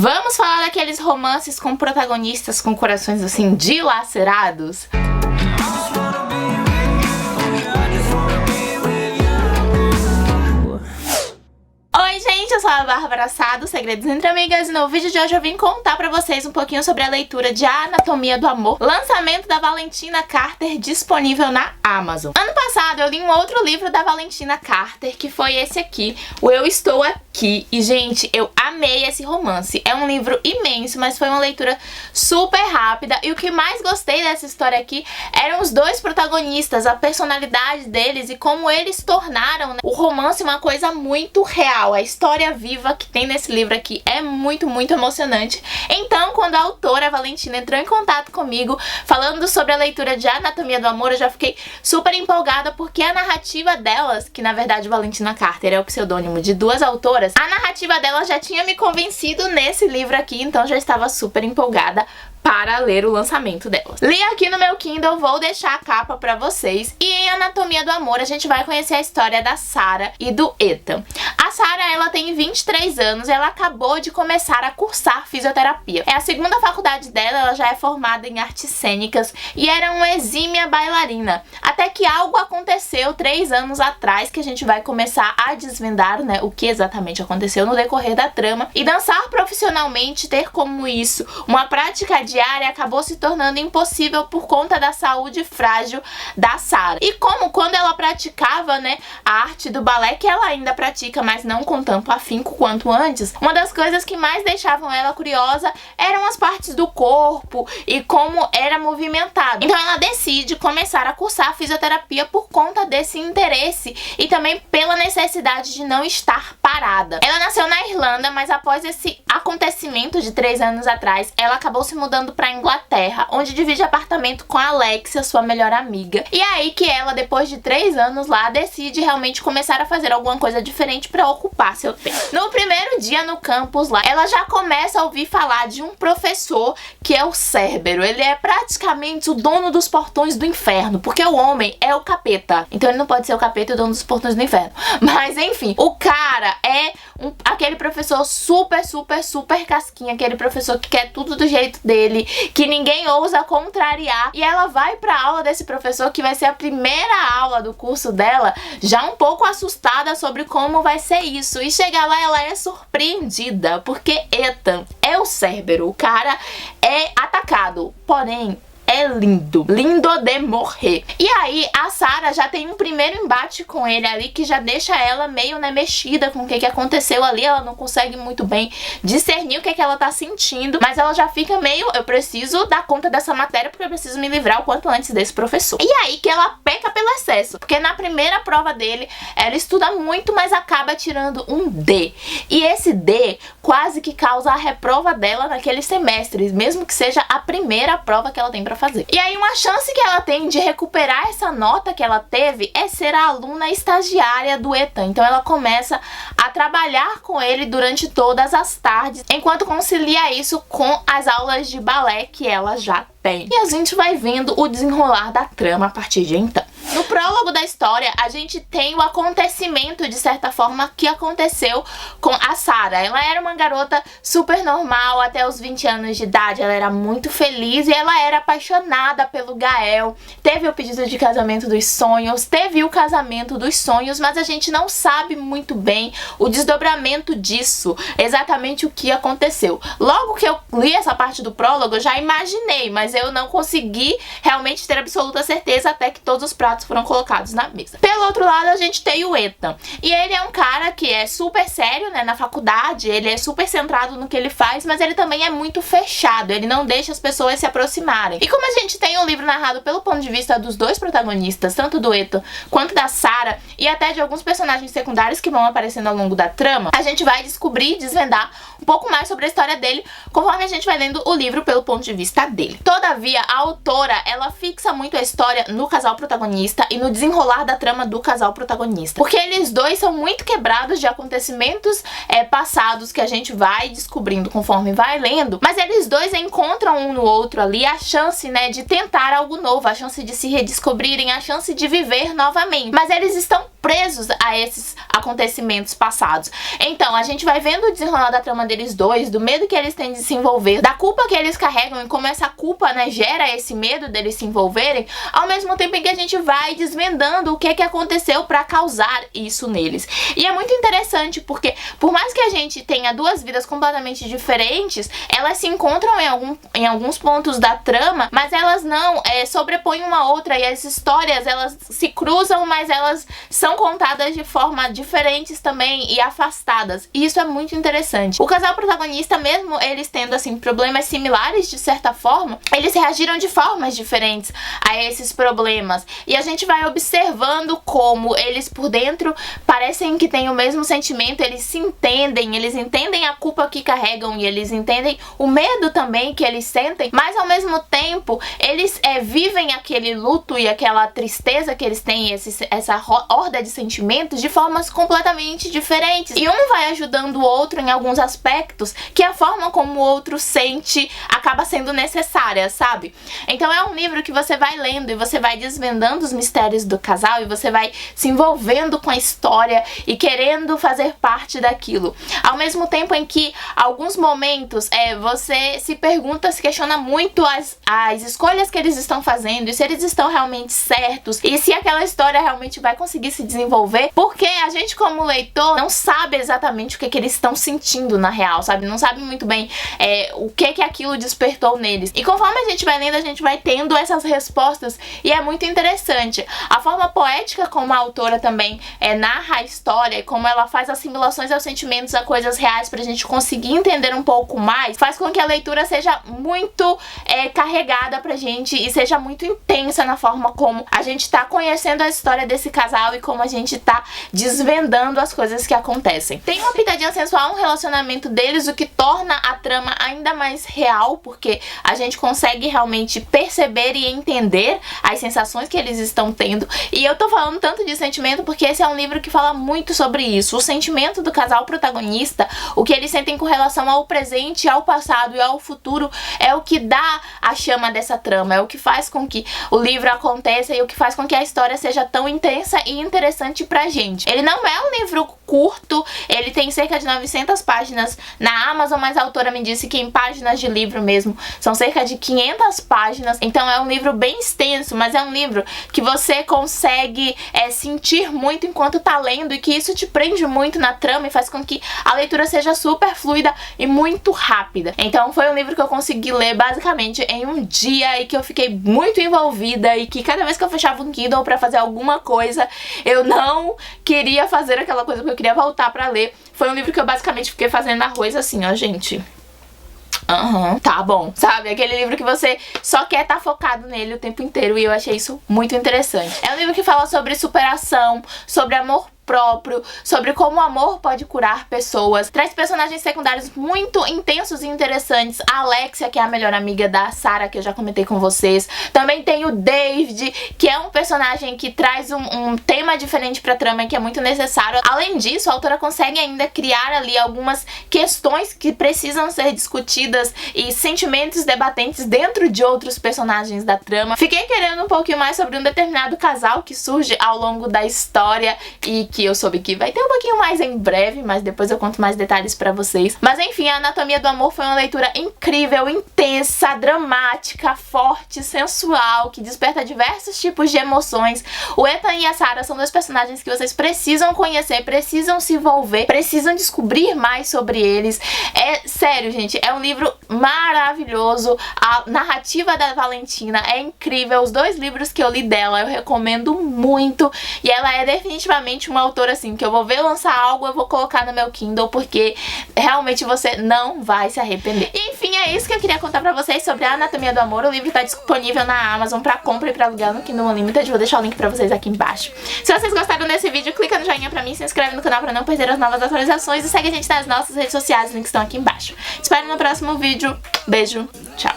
Vamos falar daqueles romances com protagonistas com corações assim dilacerados? Oi gente, eu sou a Bárbara Sá do Segredos Entre Amigas e no vídeo de hoje eu vim contar pra vocês um pouquinho sobre a leitura de A Anatomia do Amor, lançamento da Valentina Carter disponível na Amazon. Ano passado eu li um outro livro da Valentina Carter, que foi esse aqui, o Eu Estou Aqui, e gente, eu amei esse romance. É um livro imenso, mas foi uma leitura super rápida, e o que mais gostei dessa história aqui eram os dois protagonistas, a personalidade deles e como eles tornaram, né, o romance uma coisa muito real. A história viva que tem nesse livro aqui é muito emocionante. Então, quando a autora Valentina entrou em contato comigo falando sobre a leitura de Anatomia do Amor, eu já fiquei super empolgada, porque a narrativa delas, que na verdade Valentina Carter é o pseudônimo de duas autoras, a narrativa delas já tinha me convencido nesse livro aqui, então já estava super empolgada para ler o lançamento delas. Li aqui no meu Kindle, vou deixar a capa pra vocês. E em Anatomia do Amor a gente vai conhecer a história da Sarah e do Ethan. A Sarah, ela tem 23 anos e ela acabou de começar a cursar fisioterapia. É a segunda faculdade dela, ela já é formada em artes cênicas e era uma exímia bailarina. Até que algo aconteceu 3 anos atrás, que a gente vai começar a desvendar, né, o que exatamente aconteceu no decorrer da trama. E dançar profissionalmente, ter como isso uma prática diária, acabou se tornando impossível por conta da saúde frágil da Sarah. E como quando ela praticava, né, a arte do balé, que ela ainda pratica, mas não com tanto afinco quanto antes, uma das coisas que mais deixavam ela curiosa eram as partes do corpo e como era movimentado. Então ela decide começar a cursar fisioterapia por conta desse interesse e também pela necessidade de não estar parada. Ela nasceu na Irlanda, mas após esse acontecimento de 3 anos atrás, ela acabou se mudando pra Inglaterra, onde divide apartamento com a Alexia, sua melhor amiga. E é aí que ela, depois de 3 anos lá, decide realmente começar a fazer alguma coisa diferente pra ocupar seu tempo. No primeiro dia no campus lá, ela já começa a ouvir falar de um professor que é o Cérbero. Ele é praticamente o dono dos portões do inferno, porque o homem é o capeta. Então ele não pode ser o capeta e o dono dos portões do inferno. Mas enfim, o cara é aquele professor super casquinha, aquele professor que quer tudo do jeito dele, que ninguém ousa contrariar. E ela vai pra aula desse professor, que vai ser a primeira aula do curso dela, já um pouco assustada sobre como vai ser isso. E chegar lá, ela é surpreendida, porque Ethan é o Cérbero. O cara é atacado, porém é lindo, lindo de morrer. E aí a Sarah já tem um primeiro embate com ele ali, que já deixa ela meio, né, mexida com o que aconteceu ali. Ela não consegue muito bem discernir o que ela tá sentindo, mas ela já fica meio, eu preciso dar conta dessa matéria porque eu preciso me livrar o quanto antes desse professor. E aí que ela peca pelo excesso, porque na primeira prova dele ela estuda muito, mas acaba tirando um D. E esse D quase que causa a reprova dela naquele semestre, mesmo que seja a primeira prova que ela tem pra fazer. E aí uma chance que ela tem de recuperar essa nota que ela teve é ser a aluna estagiária do Ethan. Então ela começa a trabalhar com ele durante todas as tardes, enquanto concilia isso com as aulas de balé que ela já tem. E a gente vai vendo o desenrolar da trama a partir de então. No prólogo da história, a gente tem o acontecimento, de certa forma, que aconteceu com a Sarah. Ela era uma garota super normal até os 20 anos de idade. Ela era muito feliz e ela era apaixonada pelo Gael. Teve o pedido de casamento dos sonhos, teve o casamento dos sonhos, mas a gente não sabe muito bem o desdobramento disso, exatamente o que aconteceu. Logo que eu li essa parte do prólogo, eu já imaginei, mas eu não consegui realmente ter absoluta certeza até que todos os pratos foram colocados na mesa. Pelo outro lado, a gente tem o Ethan. E ele é um cara que é super sério, né, na faculdade, ele é super centrado no que ele faz, mas ele também é muito fechado, ele não deixa as pessoas se aproximarem. E como a gente tem um livro narrado pelo ponto de vista dos dois protagonistas, tanto do Ethan quanto da Sarah, e até de alguns personagens secundários que vão aparecendo ao longo da trama, a gente vai descobrir e desvendar um pouco mais sobre a história dele conforme a gente vai lendo o livro pelo ponto de vista dele. Todavia, a autora, ela fixa muito a história no casal protagonista, protagonista e no desenrolar da trama do casal protagonista. Porque eles dois são muito quebrados de acontecimentos passados que a gente vai descobrindo conforme vai lendo, mas eles dois encontram um no outro ali a chance, né, de tentar algo novo, a chance de se redescobrirem, a chance de viver novamente. Mas eles estão presos a esses acontecimentos passados. Então, a gente vai vendo o desenrolar da trama deles dois, do medo que eles têm de se envolver, da culpa que eles carregam e como essa culpa, né, gera esse medo deles se envolverem, ao mesmo tempo em que a gente vai desvendando o que aconteceu pra causar isso neles. E é muito interessante porque, por mais que a gente tenha duas vidas completamente diferentes, elas se encontram em alguns pontos da trama, mas elas não sobrepõem uma outra, e as histórias, elas se cruzam, mas elas são contadas de forma diferentes também e afastadas. E isso é muito interessante. O casal protagonista, mesmo eles tendo assim problemas similares de certa forma, eles reagiram de formas diferentes a esses problemas. E a gente vai observando como eles por dentro parecem que têm o mesmo sentimento, eles se entendem, eles entendem a culpa que carregam e eles entendem o medo também que eles sentem, mas ao mesmo tempo eles vivem aquele luto e aquela tristeza que eles têm, essa horda de sentimentos de formas completamente diferentes. E um vai ajudando o outro em alguns aspectos que a forma como o outro sente acaba sendo necessária, sabe? Então é um livro que você vai lendo e você vai desvendando os mistérios do casal e você vai se envolvendo com a história e querendo fazer parte daquilo. Ao mesmo tempo em que alguns momentos você se pergunta, se questiona muito as escolhas que eles estão fazendo e se eles estão realmente certos e se aquela história realmente vai conseguir se desenvolver, porque a gente como leitor não sabe exatamente o que eles estão sentindo na real, sabe? Não sabe muito bem o que aquilo despertou neles. E conforme a gente vai lendo, a gente vai tendo essas respostas e é muito interessante. A forma poética como a autora também narra a história e como ela faz assimilações aos sentimentos, a coisas reais pra gente conseguir entender um pouco mais, faz com que a leitura seja muito carregada pra gente e seja muito intensa na forma como a gente tá conhecendo a história desse casal e como a gente tá desvendando as coisas que acontecem. Tem uma pitadinha sensual no relacionamento deles, o que torna a trama ainda mais real, porque a gente consegue realmente perceber e entender as sensações que eles estão tendo. E eu tô falando tanto de sentimento porque esse é um livro que fala muito sobre isso. O sentimento do casal protagonista, o que eles sentem com relação ao presente, ao passado e ao futuro, é o que dá a chama dessa trama, é o que faz com que o livro aconteça e o que faz com que a história seja tão intensa e interessante pra gente. Ele não é um livro curto, ele tem cerca de 900 páginas na Amazon, mas a autora me disse que em páginas de livro mesmo são cerca de 500 páginas, então é um livro bem extenso, mas é um livro que você consegue sentir muito enquanto tá lendo e que isso te prende muito na trama e faz com que a leitura seja super fluida e muito rápida. Então foi um livro que eu consegui ler basicamente em um dia e que eu fiquei muito envolvida e que cada vez que eu fechava um Kindle pra fazer alguma coisa, eu não queria fazer aquela coisa porque eu queria voltar pra ler. Foi um livro que eu basicamente fiquei fazendo arroz assim, ó, gente. Tá bom, sabe? Aquele livro que você só quer estar focado nele o tempo inteiro e eu achei isso muito interessante. É um livro que fala sobre superação, sobre amor próprio, sobre como o amor pode curar pessoas. Traz personagens secundários muito intensos e interessantes. A Alexia, que é a melhor amiga da Sarah, que eu já comentei com vocês. Também tem o David, que é um personagem que traz um tema diferente pra trama e que é muito necessário. Além disso, a autora consegue ainda criar ali algumas questões que precisam ser discutidas e sentimentos debatentes dentro de outros personagens da trama. Fiquei querendo um pouquinho mais sobre um determinado casal que surge ao longo da história e que eu soube que vai ter um pouquinho mais em breve, mas depois eu conto mais detalhes pra vocês. Mas enfim, a Anatomia do Amor foi uma leitura incrível, intensa, dramática, forte, sensual, que desperta diversos tipos de emoções. O Ethan e a Sarah são dois personagens que vocês precisam conhecer, precisam se envolver, precisam descobrir mais sobre eles. É sério, gente, é um livro maravilhoso. A narrativa da Valentina é incrível. Os dois livros que eu li dela eu recomendo muito e ela é definitivamente uma autora assim, que eu vou ver lançar algo, eu vou colocar no meu Kindle, porque realmente você não vai se arrepender. E, enfim, é isso que eu queria contar pra vocês sobre a Anatomia do Amor. O livro tá disponível na Amazon pra compra e pra alugar no Kindle Unlimited. Vou deixar o link pra vocês aqui embaixo. Se vocês gostaram desse vídeo, clica no joinha pra mim, se inscreve no canal pra não perder as novas atualizações e segue a gente nas nossas redes sociais, os links estão aqui embaixo. Espero no próximo vídeo. Beijo, tchau!